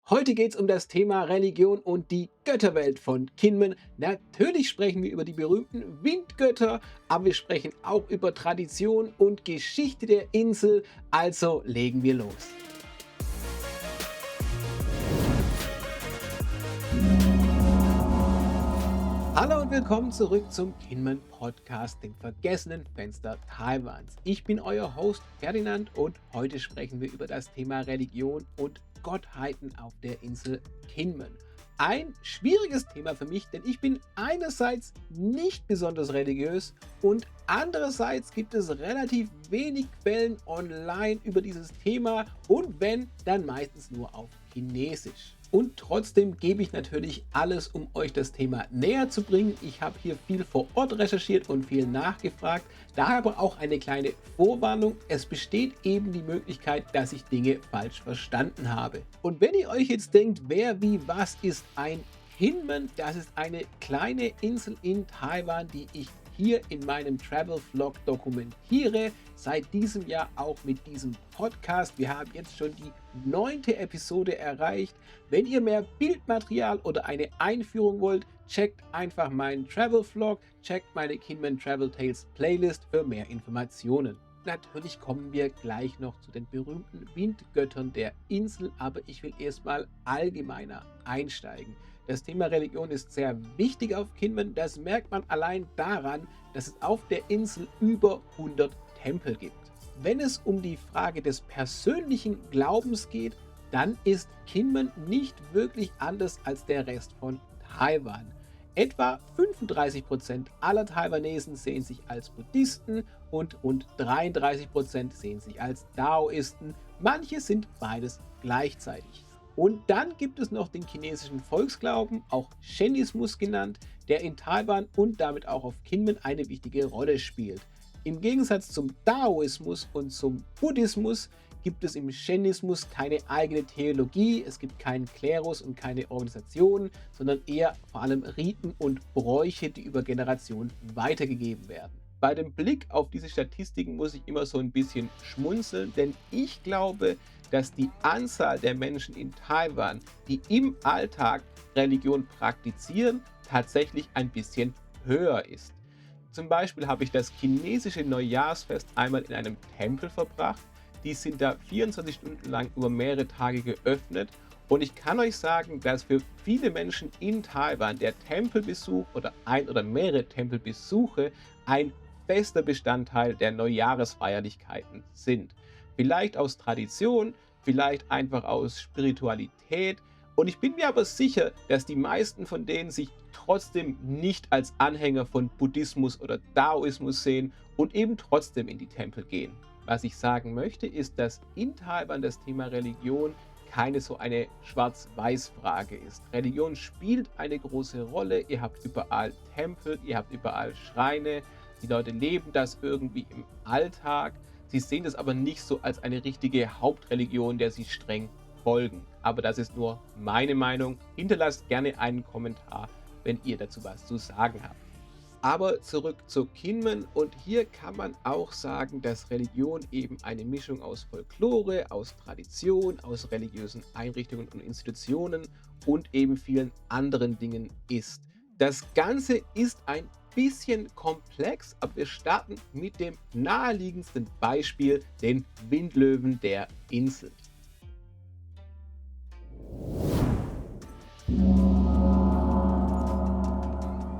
Heute geht es um das Thema Religion und die Götterwelt von Kinmen. Natürlich sprechen wir über die berühmten Windgötter, aber wir sprechen auch über Tradition und Geschichte der Insel. Also legen wir los. Hallo und willkommen zurück zum Kinmen Podcast, dem vergessenen Fenster Taiwans. Ich bin euer Host Ferdinand und heute sprechen wir über das Thema Religion und Gottheiten auf der Insel Kinmen. Ein schwieriges Thema für mich, denn ich bin einerseits nicht besonders religiös und andererseits gibt es relativ wenig Quellen online über dieses Thema und wenn, dann meistens nur auf Chinesisch. Und trotzdem gebe ich natürlich alles, um euch das Thema näher zu bringen. Ich habe hier viel vor Ort recherchiert und viel nachgefragt. Daher aber auch eine kleine Vorwarnung. Es besteht eben die Möglichkeit, dass ich Dinge falsch verstanden habe. Und wenn ihr euch jetzt denkt, wer, wie, was ist ein Kinmen? Das ist eine kleine Insel in Taiwan, die ich hier in meinem Travel Vlog dokumentiere. Seit diesem Jahr auch mit diesem Podcast. Wir haben jetzt schon die 9. Episode erreicht. Wenn ihr mehr Bildmaterial oder eine Einführung wollt, checkt einfach meinen Travel Vlog, checkt meine Kinmen Travel Tales Playlist für mehr Informationen. Natürlich kommen wir gleich noch zu den berühmten Windgöttern der Insel, aber ich will erstmal allgemeiner einsteigen. Das Thema Religion ist sehr wichtig auf Kinmen. Das merkt man allein daran, dass es auf der Insel über 100 Tempel gibt. Wenn es um die Frage des persönlichen Glaubens geht, dann ist Kinmen nicht wirklich anders als der Rest von Taiwan. Etwa 35% aller Taiwanesen sehen sich als Buddhisten und rund 33% sehen sich als Daoisten. Manche sind beides gleichzeitig. Und dann gibt es noch den chinesischen Volksglauben, auch Shenismus genannt, der in Taiwan und damit auch auf Kinmen eine wichtige Rolle spielt. Im Gegensatz zum Daoismus und zum Buddhismus gibt es im Shenismus keine eigene Theologie, es gibt keinen Klerus und keine Organisation, sondern eher vor allem Riten und Bräuche, die über Generationen weitergegeben werden. Bei dem Blick auf diese Statistiken muss ich immer so ein bisschen schmunzeln, denn ich glaube, dass die Anzahl der Menschen in Taiwan, die im Alltag Religion praktizieren, tatsächlich ein bisschen höher ist. Zum Beispiel habe ich das chinesische Neujahrsfest einmal in einem Tempel verbracht. Die sind da 24 Stunden lang über mehrere Tage geöffnet. Und ich kann euch sagen, dass für viele Menschen in Taiwan der Tempelbesuch oder ein oder mehrere Tempelbesuche ein fester Bestandteil der Neujahresfeierlichkeiten sind. Vielleicht aus Tradition, vielleicht einfach aus Spiritualität. Und ich bin mir aber sicher, dass die meisten von denen sich trotzdem nicht als Anhänger von Buddhismus oder Daoismus sehen und eben trotzdem in die Tempel gehen. Was ich sagen möchte, ist, dass in Taiwan das Thema Religion keine so eine Schwarz-Weiß-Frage ist. Religion spielt eine große Rolle. Ihr habt überall Tempel, ihr habt überall Schreine. Die Leute leben das irgendwie im Alltag. Sie sehen das aber nicht so als eine richtige Hauptreligion, der sie streng folgen. Aber das ist nur meine Meinung. Hinterlasst gerne einen Kommentar, wenn ihr dazu was zu sagen habt. Aber zurück zu Kinmen und hier kann man auch sagen, dass Religion eben eine Mischung aus Folklore, aus Tradition, aus religiösen Einrichtungen und Institutionen und eben vielen anderen Dingen ist. Das Ganze ist ein bisschen komplex, aber wir starten mit dem naheliegendsten Beispiel, den Windlöwen der Insel.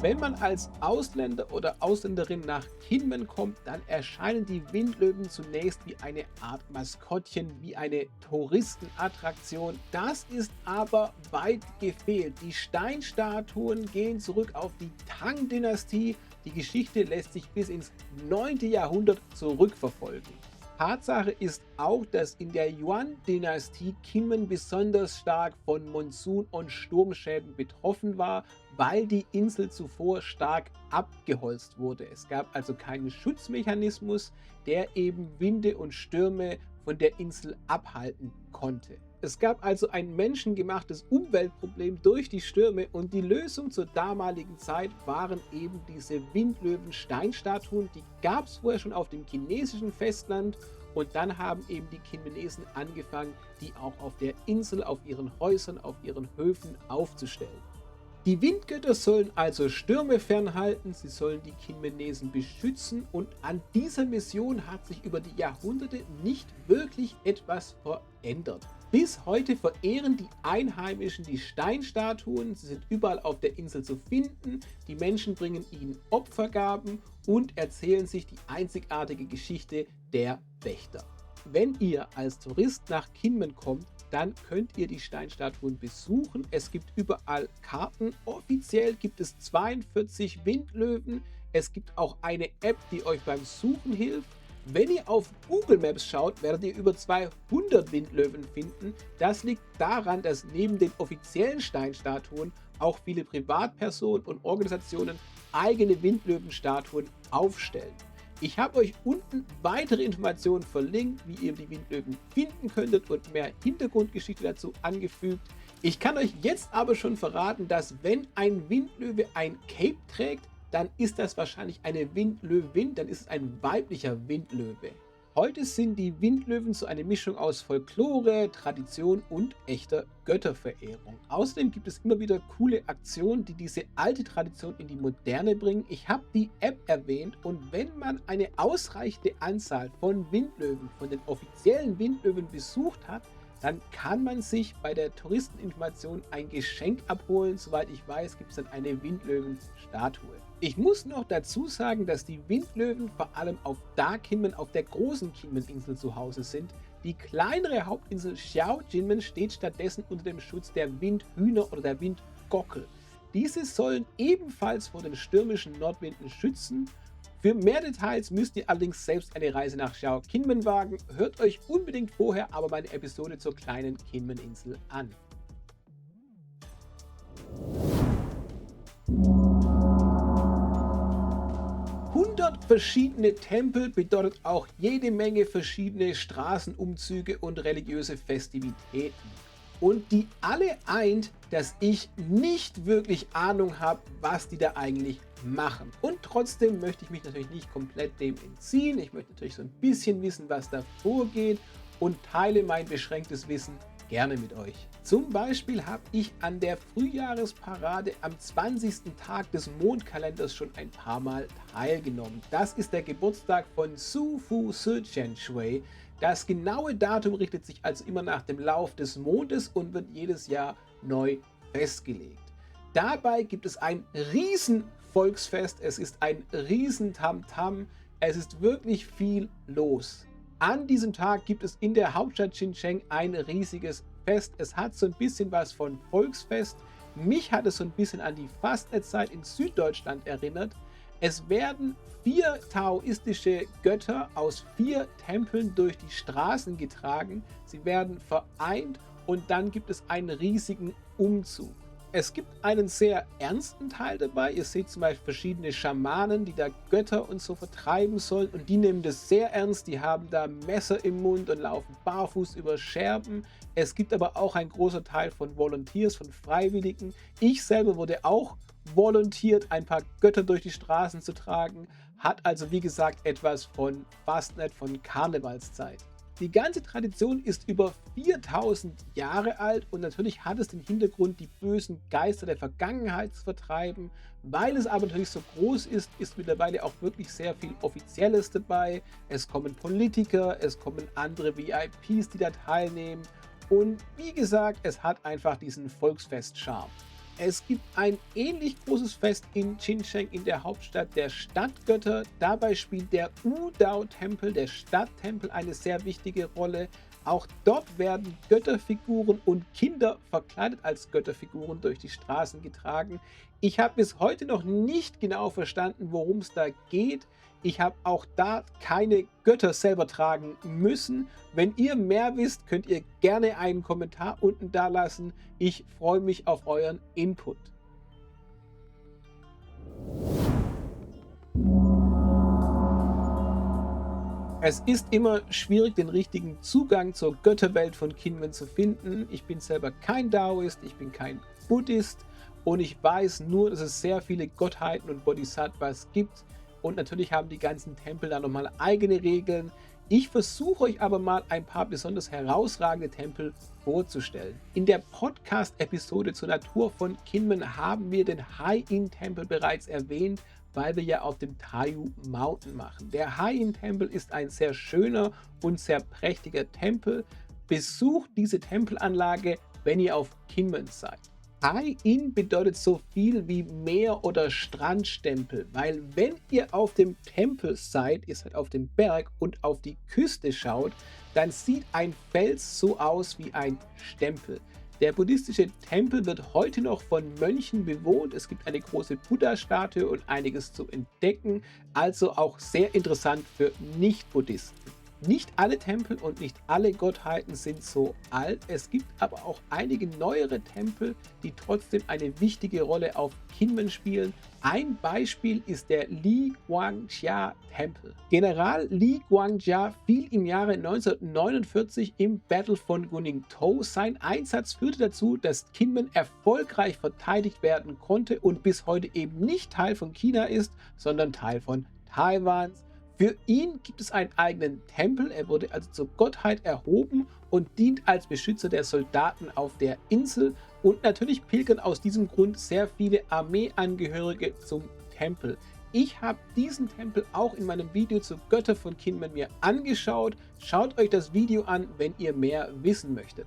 Wenn man als Ausländer oder Ausländerin nach Kinmen kommt, dann erscheinen die Windlöwen zunächst wie eine Art Maskottchen, wie eine Touristenattraktion. Das ist aber weit gefehlt. Die Steinstatuen gehen zurück auf die Tang-Dynastie. Die Geschichte lässt sich bis ins 9. Jahrhundert zurückverfolgen. Tatsache ist auch, dass in der Yuan-Dynastie Kinmen besonders stark von Monsun- und Sturmschäden betroffen war, weil die Insel zuvor stark abgeholzt wurde. Es gab also keinen Schutzmechanismus, der eben Winde und Stürme von der Insel abhalten konnte. Es gab also ein menschengemachtes Umweltproblem durch die Stürme und die Lösung zur damaligen Zeit waren eben diese Windlöwen-Steinstatuen. Die gab es vorher schon auf dem chinesischen Festland Und dann haben eben die Kinmenesen angefangen, die auch auf der Insel, auf ihren Häusern, auf ihren Höfen aufzustellen. Die Windgötter sollen also Stürme fernhalten, sie sollen die Kinmenesen beschützen und an dieser Mission hat sich über die Jahrhunderte nicht wirklich etwas verändert. Bis heute verehren die Einheimischen die Steinstatuen, sie sind überall auf der Insel zu finden, die Menschen bringen ihnen Opfergaben und erzählen sich die einzigartige Geschichte der Wächter. Wenn ihr als Tourist nach Kinmen kommt, dann könnt ihr die Steinstatuen besuchen. Es gibt überall Karten. Offiziell gibt es 42 Windlöwen. Es gibt auch eine App, die euch beim Suchen hilft. Wenn ihr auf Google Maps schaut, werdet ihr über 200 Windlöwen finden. Das liegt daran, dass neben den offiziellen Steinstatuen auch viele Privatpersonen und Organisationen eigene Windlöwenstatuen aufstellen. Ich habe euch unten weitere Informationen verlinkt, wie ihr die Windlöwen finden könntet und mehr Hintergrundgeschichte dazu angefügt. Ich kann euch jetzt aber schon verraten, dass wenn ein Windlöwe ein Cape trägt, dann ist das wahrscheinlich eine Windlöwin, dann ist es ein weiblicher Windlöwe. Heute sind die Windlöwen so eine Mischung aus Folklore, Tradition und echter Götterverehrung. Außerdem gibt es immer wieder coole Aktionen, die diese alte Tradition in die Moderne bringen. Ich habe die App erwähnt und wenn man eine ausreichende Anzahl von Windlöwen, von den offiziellen Windlöwen besucht hat, dann kann man sich bei der Touristeninformation ein Geschenk abholen. Soweit ich weiß, gibt es dann eine Windlöwenstatue. Ich muss noch dazu sagen, dass die Windlöwen vor allem auf Kinmen, auf der großen Kinmen-Insel zu Hause sind. Die kleinere Hauptinsel Xiaojinmen steht stattdessen unter dem Schutz der Windhühner oder der Windgockel. Diese sollen ebenfalls vor den stürmischen Nordwinden schützen. Für mehr Details müsst ihr allerdings selbst eine Reise nach Xiaokinmen wagen. Hört euch unbedingt vorher aber meine Episode zur kleinen Kinmen-Insel an. Verschiedene Tempel bedeutet auch jede Menge verschiedene Straßenumzüge und religiöse Festivitäten. Und die alle eint, dass ich nicht wirklich Ahnung habe, was die da eigentlich machen. Und trotzdem möchte ich mich natürlich nicht komplett dem entziehen. Ich möchte natürlich so ein bisschen wissen, was da vorgeht und teile mein beschränktes Wissen gerne mit euch. Zum Beispiel habe ich an der Frühjahresparade am 20. Tag des Mondkalenders schon ein paar Mal teilgenommen. Das ist der Geburtstag von Su Fu Shichen Shui. Das genaue Datum richtet sich also immer nach dem Lauf des Mondes und wird jedes Jahr neu festgelegt. Dabei gibt es ein riesen Volksfest, es ist ein riesen Tamtam, es ist wirklich viel los. An diesem Tag gibt es in der Hauptstadt Xincheng ein riesiges Fest. Es hat so ein bisschen was von Volksfest. Mich hat es so ein bisschen an die Fastenzeit in Süddeutschland erinnert. Es werden 4 taoistische Götter aus 4 Tempeln durch die Straßen getragen. Sie werden vereint und dann gibt es einen riesigen Umzug. Es gibt einen sehr ernsten Teil dabei. Ihr seht zum Beispiel verschiedene Schamanen, die da Götter und so vertreiben sollen. Und die nehmen das sehr ernst. Die haben da Messer im Mund und laufen barfuß über Scherben. Es gibt aber auch ein großer Teil von Volunteers, von Freiwilligen. Ich selber wurde auch volontiert, ein paar Götter durch die Straßen zu tragen. Hat also wie gesagt etwas von Fastnet, von Karnevalszeit. Die ganze Tradition ist über 4000 Jahre alt und natürlich hat es den Hintergrund, die bösen Geister der Vergangenheit zu vertreiben. Weil es aber natürlich so groß ist, ist mittlerweile auch wirklich sehr viel Offizielles dabei. Es kommen Politiker, es kommen andere VIPs, die da teilnehmen. Und wie gesagt, es hat einfach diesen Volksfest-Charme. Es gibt ein ähnlich großes Fest in Xincheng, in der Hauptstadt der Stadtgötter. Dabei spielt der Wudao-Tempel, der Stadttempel, eine sehr wichtige Rolle. Auch dort werden Götterfiguren und Kinder verkleidet als Götterfiguren durch die Straßen getragen. Ich habe bis heute noch nicht genau verstanden, worum es da geht. Ich habe auch da keine Götter selber tragen müssen. Wenn ihr mehr wisst, könnt ihr gerne einen Kommentar unten da lassen. Ich freue mich auf euren Input. Es ist immer schwierig, den richtigen Zugang zur Götterwelt von Kinmen zu finden. Ich bin selber kein Daoist, ich bin kein Buddhist und ich weiß nur, dass es sehr viele Gottheiten und Bodhisattvas gibt. Und natürlich haben die ganzen Tempel da nochmal eigene Regeln. Ich versuche euch aber mal ein paar besonders herausragende Tempel vorzustellen. In der Podcast-Episode zur Natur von Kinmen haben wir den Hai-In-Tempel bereits erwähnt, weil wir ja auf dem Taiyu Mountain machen. Der Hai-In-Tempel ist ein sehr schöner und sehr prächtiger Tempel. Besucht diese Tempelanlage, wenn ihr auf Kinmen seid. Hai-In bedeutet so viel wie Meer- oder Strandstempel, weil wenn ihr auf dem Tempel seid, ihr seid auf dem Berg und auf die Küste schaut, dann sieht ein Fels so aus wie ein Stempel. Der buddhistische Tempel wird heute noch von Mönchen bewohnt. Es gibt eine große Buddha-Statue und einiges zu entdecken, also auch sehr interessant für Nicht-Buddhisten. Nicht alle Tempel und nicht alle Gottheiten sind so alt. Es gibt aber auch einige neuere Tempel, die trotzdem eine wichtige Rolle auf Kinmen spielen. Ein Beispiel ist der Li Guangjia Tempel. General Li Guangjia fiel im Jahre 1949 im Battle von Guningtou. Sein Einsatz führte dazu, dass Kinmen erfolgreich verteidigt werden konnte und bis heute eben nicht Teil von China ist, sondern Teil von Taiwans. Für ihn gibt es einen eigenen Tempel, er wurde also zur Gottheit erhoben und dient als Beschützer der Soldaten auf der Insel. Und natürlich pilgern aus diesem Grund sehr viele Armeeangehörige zum Tempel. Ich habe diesen Tempel auch in meinem Video zu Götter von Kinmen mir angeschaut. Schaut euch das Video an, wenn ihr mehr wissen möchtet.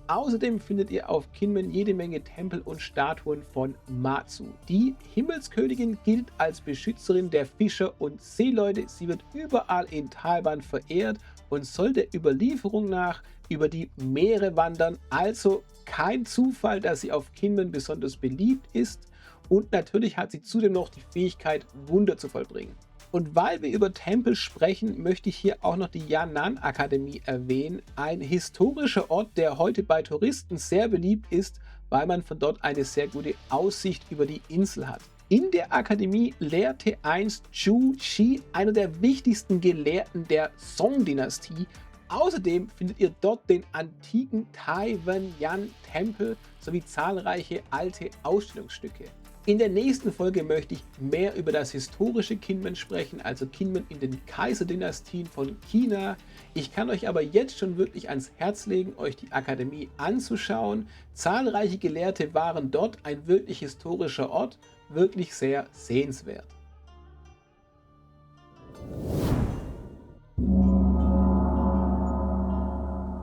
Außerdem findet ihr auf Kinmen jede Menge Tempel und Statuen von Matsu. Die Himmelskönigin gilt als Beschützerin der Fischer und Seeleute. Sie wird überall in Taiwan verehrt und soll der Überlieferung nach über die Meere wandern. Also kein Zufall, dass sie auf Kinmen besonders beliebt ist. Und natürlich hat sie zudem noch die Fähigkeit, Wunder zu vollbringen. Und weil wir über Tempel sprechen, möchte ich hier auch noch die Yan'an Akademie erwähnen. Ein historischer Ort, der heute bei Touristen sehr beliebt ist, weil man von dort eine sehr gute Aussicht über die Insel hat. In der Akademie lehrte einst Zhu Xi, einer der wichtigsten Gelehrten der Song-Dynastie. Außerdem findet ihr dort den antiken Tai-Wen-Yan-Tempel sowie zahlreiche alte Ausstellungsstücke. In der nächsten Folge möchte ich mehr über das historische Kinmen sprechen, also Kinmen in den Kaiserdynastien von China. Ich kann euch aber jetzt schon wirklich ans Herz legen, euch die Akademie anzuschauen. Zahlreiche Gelehrte waren dort, ein wirklich historischer Ort, wirklich sehr sehenswert.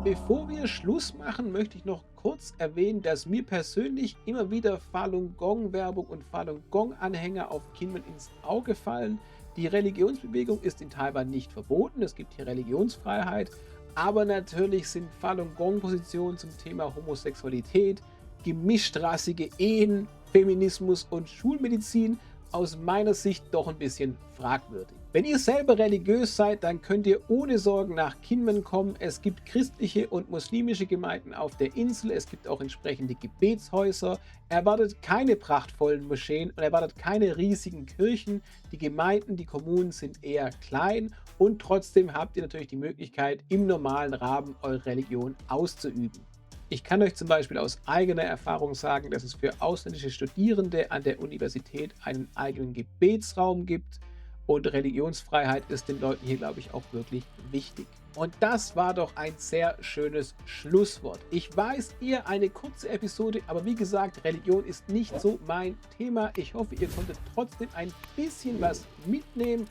Bevor wir Schluss machen, möchte ich noch kurz erwähnen, dass mir persönlich immer wieder Falun Gong-Werbung und Falun Gong-Anhänger auf Kinmen ins Auge fallen. Die Religionsbewegung ist in Taiwan nicht verboten, es gibt hier Religionsfreiheit, aber natürlich sind Falun Gong-Positionen zum Thema Homosexualität, gemischtrassige Ehen, Feminismus und Schulmedizin aus meiner Sicht doch ein bisschen fragwürdig. Wenn ihr selber religiös seid, dann könnt ihr ohne Sorgen nach Kinmen kommen. Es gibt christliche und muslimische Gemeinden auf der Insel. Es gibt auch entsprechende Gebetshäuser. Erwartet keine prachtvollen Moscheen und erwartet keine riesigen Kirchen. Die Gemeinden, die Kommunen sind eher klein und trotzdem habt ihr natürlich die Möglichkeit, im normalen Rahmen eure Religion auszuüben. Ich kann euch zum Beispiel aus eigener Erfahrung sagen, dass es für ausländische Studierende an der Universität einen eigenen Gebetsraum gibt. Und Religionsfreiheit ist den Leuten hier, glaube ich, auch wirklich wichtig. Und das war doch ein sehr schönes Schlusswort. Ich weiß, eher eine kurze Episode, aber wie gesagt, Religion ist nicht so mein Thema. Ich hoffe, ihr konntet trotzdem ein bisschen was mitnehmen.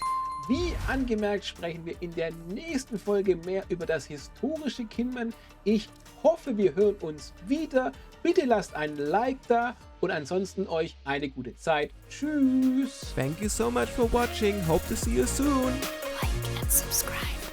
Wie angemerkt, sprechen wir in der nächsten Folge mehr über das historische Kinmen. Ich hoffe, wir hören uns wieder. Bitte lasst ein Like da und ansonsten euch eine gute Zeit. Tschüss. Thank you so much for watching. Hope to see you soon. Like and subscribe.